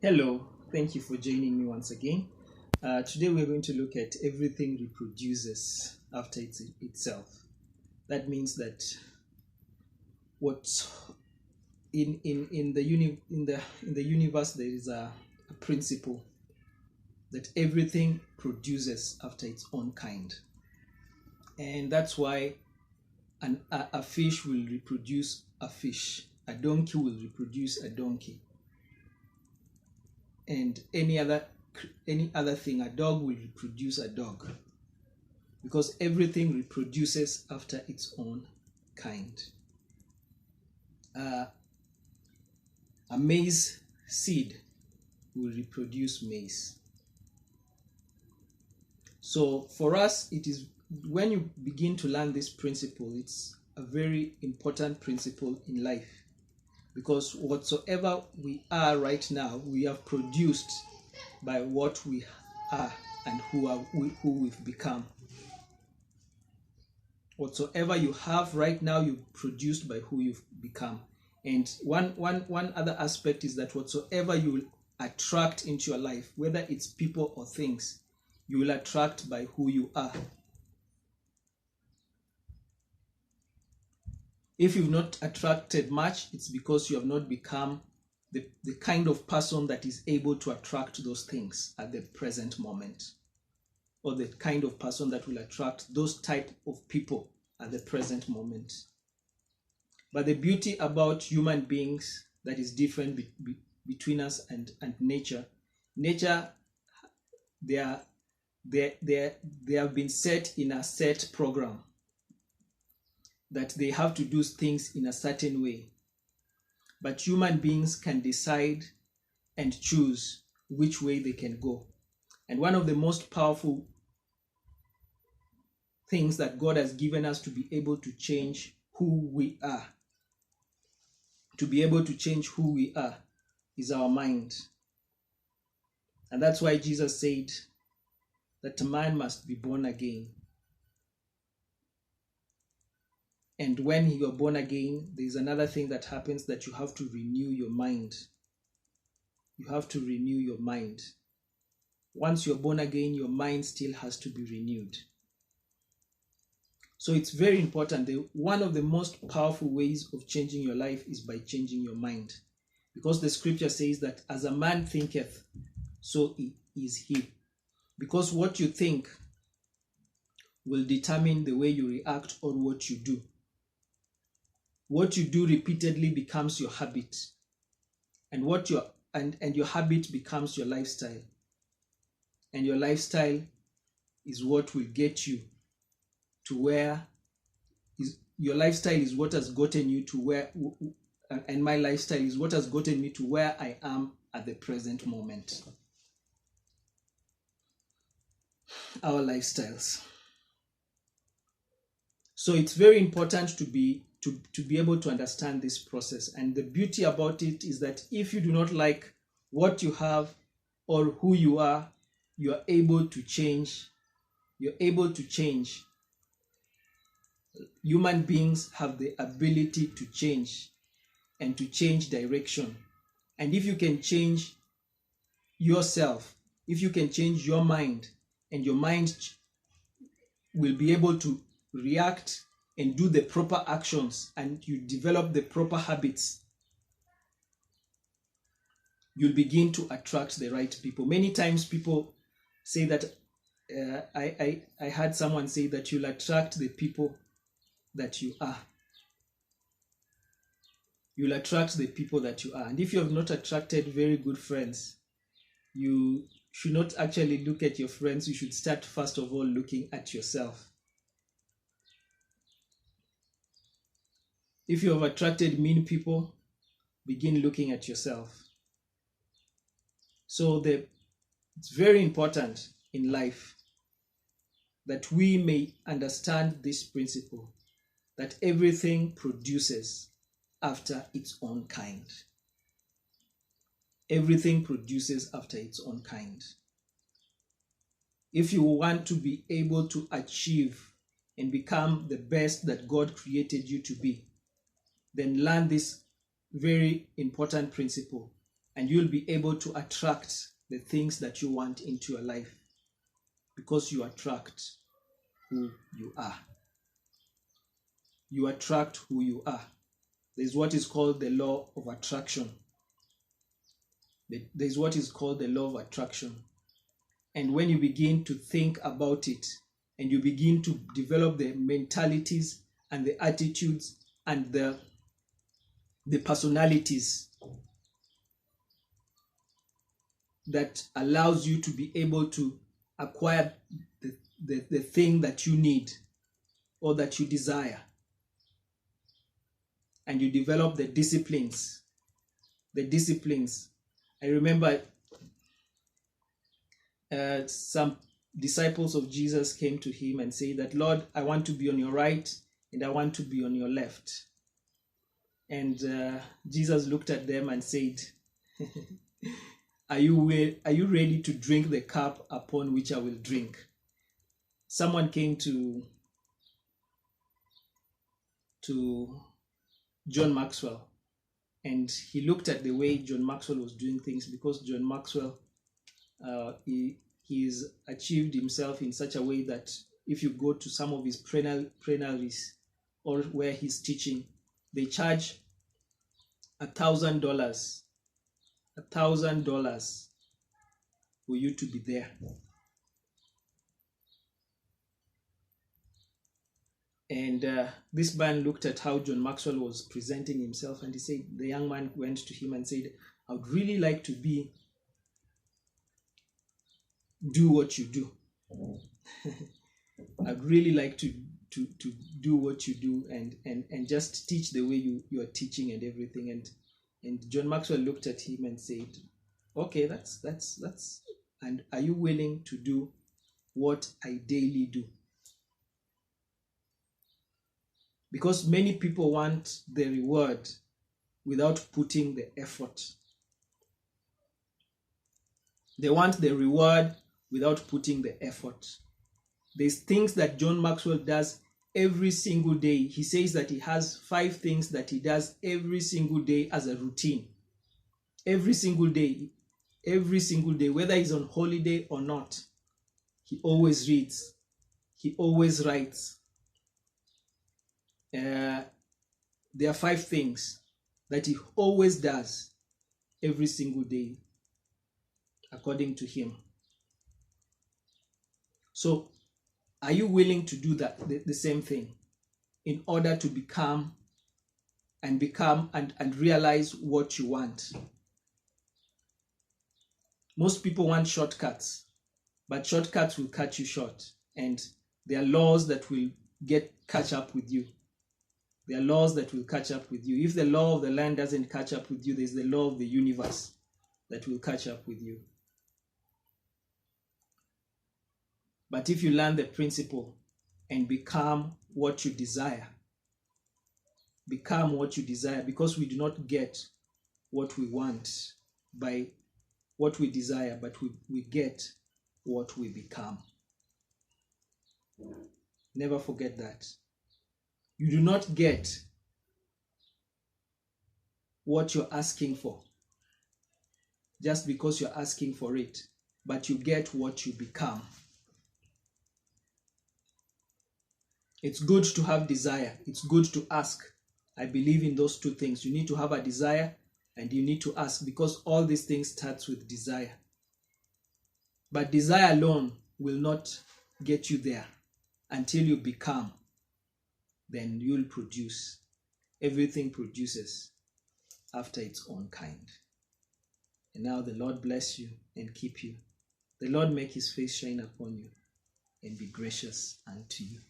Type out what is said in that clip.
Hello, thank you for joining me once again. Today we're going to look at everything reproduces after itself. That means that what in the universe there is a principle that everything produces after its own kind, and that's why a fish will reproduce a fish, a donkey will reproduce a donkey, and any other thing, a dog will reproduce a dog, because everything reproduces after its own kind. Uh, a maize seed will reproduce maize. So for us, it is when you begin to learn this principle, it's a very important principle in life, because whatsoever we are right now, we have produced by what we are and who we've become. Whatsoever you have right now, you produced by who you've become. And one other aspect is that whatsoever you will attract into your life, whether it's people or things, you will attract by who you are. If you've not attracted much, it's because you have not become the kind of person that is able to attract those things at the present moment, or the kind of person that will attract those type of people at the present moment. But the beauty about human beings that is different between us and nature, they are they have been set in a set program that they have to do things in a certain way. But human beings can decide and choose which way they can go. And one of the most powerful things that God has given us to be able to change who we are, is our mind. And that's why Jesus said that a man must be born again. And when you are born again, there's another thing that happens, that you have to renew your mind. You have to renew your mind. Once you're born again, your mind still has to be renewed. So it's very important. One of the most powerful ways of changing your life is by changing your mind. Because the scripture says that as a man thinketh, so is he. Because what you think will determine the way you react or what you do. What you do repeatedly becomes your habit. And your habit becomes your lifestyle. And your lifestyle is what will get you to where your lifestyle is what has gotten you to where, and my lifestyle is what has gotten me to where I am at the present moment. Our lifestyles. So it's very important to be able to understand this process. And the beauty about it is that if you do not like what you have or who you are able to change. You're able to change. Human beings have the ability to change and to change direction. And if you can change yourself, if you can change your mind, and your mind will be able to react and do the proper actions, and you develop the proper habits, you'll begin to attract the right people. Many times people say that, I heard someone say that you'll attract the people that you are. You'll attract the people that you are. And if you have not attracted very good friends, you should not actually look at your friends. You should start, first of all, looking at yourself. If you have attracted mean people, begin looking at yourself. So it's very important in life that we may understand this principle, that everything produces after its own kind. Everything produces after its own kind. If you want to be able to achieve and become the best that God created you to be, then learn this very important principle, and you'll be able to attract the things that you want into your life, because you attract who you are. You attract who you are. There's what is called the law of attraction. There's what is called the law of attraction. And when you begin to think about it, and you begin to develop the mentalities and the attitudes and the personalities that allows you to be able to acquire the thing that you need or that you desire, and you develop the disciplines. I remember some disciples of Jesus came to him and said that, Lord, I want to be on your right and I want to be on your left. And Jesus looked at them and said, are you ready to drink the cup upon which I will drink? Someone came to John Maxwell, and he looked at the way John Maxwell was doing things, because John Maxwell, he's achieved himself in such a way that if you go to some of his plenaries or where he's teaching, they charge $1,000 for you to be there. And this man looked at how John Maxwell was presenting himself, and he said, the young man went to him and said, I would really like to do what you do. I'd really like to do what you do and just teach the way you are teaching and everything. And John Maxwell looked at him and said, okay, that's and are you willing to do what I daily do? Because many people want the reward without putting the effort. They want the reward without putting the effort. There's things that John Maxwell does every single day. He says that he has 5 things that he does every single day as a routine. Every single day, whether he's on holiday or not, he always reads, he always writes. There are 5 things that he always does every single day, according to him. So, are you willing to do that, the same thing, in order to become and realize what you want? Most people want shortcuts, but shortcuts will cut you short, and there are laws that will catch up with you. There are laws that will catch up with you. If the law of the land doesn't catch up with you, there's the law of the universe that will catch up with you. But if you learn the principle and become what you desire, because we do not get what we want by what we desire, but we get what we become. Never forget that. You do not get what you're asking for just because you're asking for it, but you get what you become. It's good to have desire. It's good to ask. I believe in those 2 things. You need to have a desire and you need to ask, because all these things starts with desire. But desire alone will not get you there until you become. Then you'll produce. Everything produces after its own kind. And now the Lord bless you and keep you. The Lord make his face shine upon you and be gracious unto you.